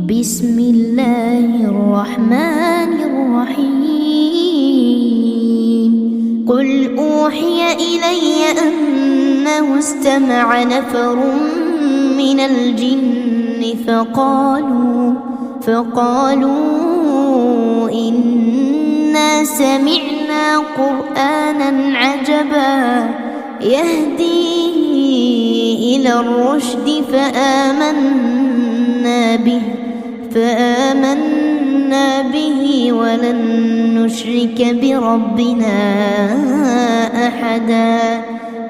بسم الله الرحمن الرحيم. قل أوحي إلي أنه استمع نفر من الجن فقالوا إنا سمعنا قرآنا عجبا يهدي إلى الرشد فآمنا به ولن نشرك بربنا أحدا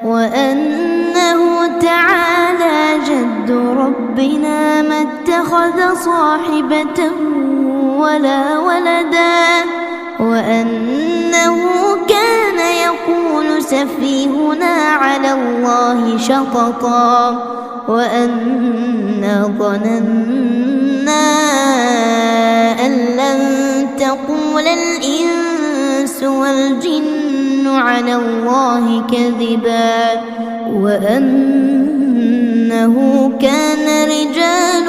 وأنه تعالى جد ربنا ما اتخذ صاحبة ولا ولدا وأنه كان يقول سفيهنا على الله شططا وأنا ظننا أن لن تقول الإنس والجن على الله كذبا وأنه كان رجال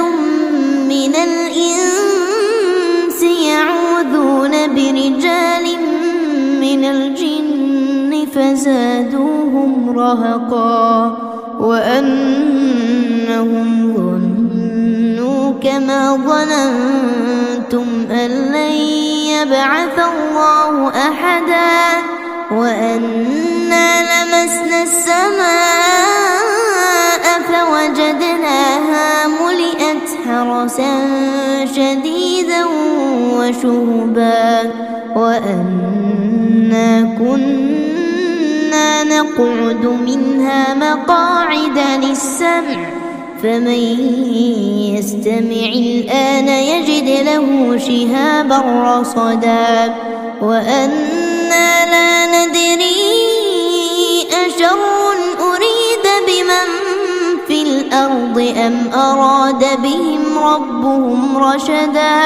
من الإنس يعوذون برجال من الجن فزادوهم رهقا وأنهم ظنوا كما ظننتم أن لن يبعث الله أحدا وأنا لمسنا السماء فوجدناها ملئت حرسا شديدا وشهبا وأنا كنا نقعد منها مقاعد للسمع فمن يستمع الآن يجد له شهابا رصدا وأنا لا ندري أشر أريد بمن في الأرض أم أراد بهم ربهم رشدا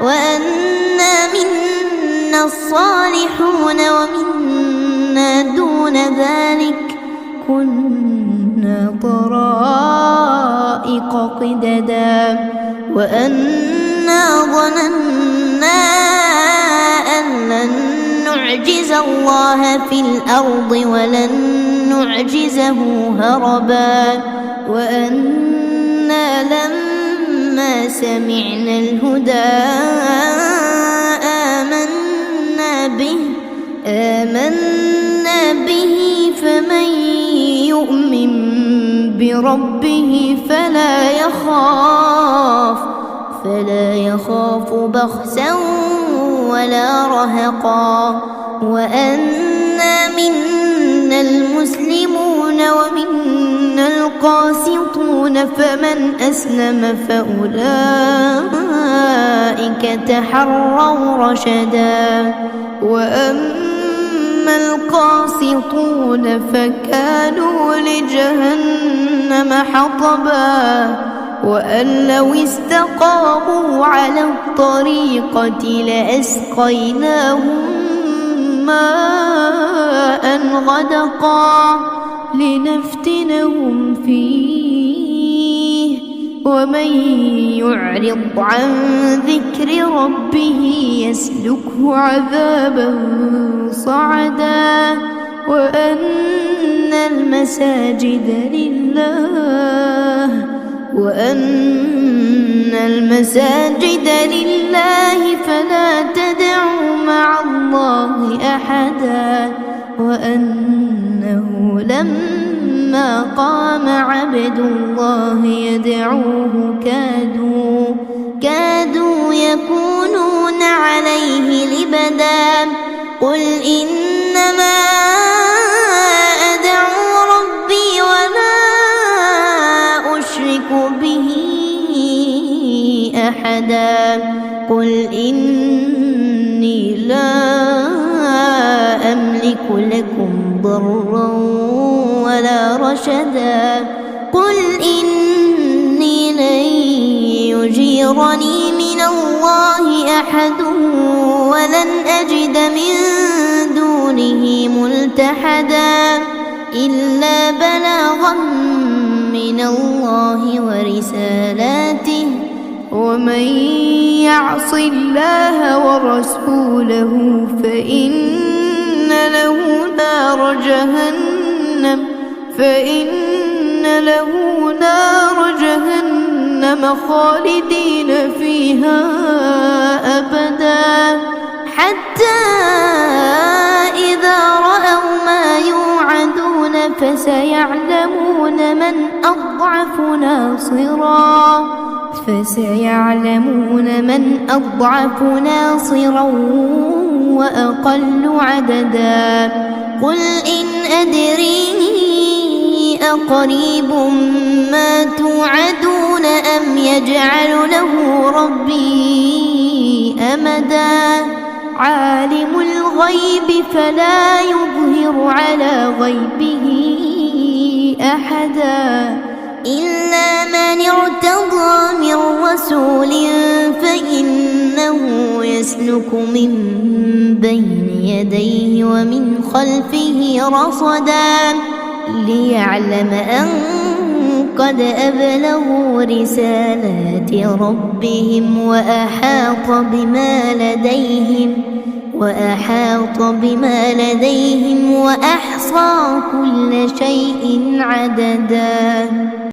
وأنا منا الصالحون ومنا دون ذلك كنا طرائق قددا وأنا ظننا أن لن نعجز الله في الأرض ولن نعجزه هربا وأنا لما سمعنا الهدى آمنا به فمن يؤمن بربه فلا يخاف بخسا ولا رهقا وأنا منا المسلمون ومنا القاسطون فمن أسلم فأولئك تحروا رشدا وأما القاسطون فكانوا لجهنم حطبا وأن لو استقاموا على الطريقة لأسقيناهم ماء غدقا لنفتنهم فيه ومن يعرض عن ذكر ربه يسلكه عذابا صعدا وأن المساجد لله فلا تدعوا مع الله أحدا وأنه لما قام عبد الله يدعوه كادوا يكونون عليه لبدا قل إنما أدعو ربي ولا أشرك به أحدا قل إني لا أملك لكم ضرا ولا رشدا قل إني لن يجيرني من الله أحد ولن أجد من دونه ملتحدا إلا بلاغا من الله ورسالاته ومن يعص الله ورسوله فإن له نار جهنم خالدين فيها أبدا حتى إذا رأوا ما يوعدون فسيعلمون من أضعف ناصرا وأقل عددا قل إن أدري أقريب ما توعدون أم يجعل له ربي أمدا عالم الغيب فلا يظهر على غيبه أحدا إلا من ارتضى من رسول فإنه يسلك من بين يديه ومن خلفه رصدا ليعلم أن قد أبلغوا رسالات ربهم وأحاط بما لديهم وأحصى كل شيء عددا.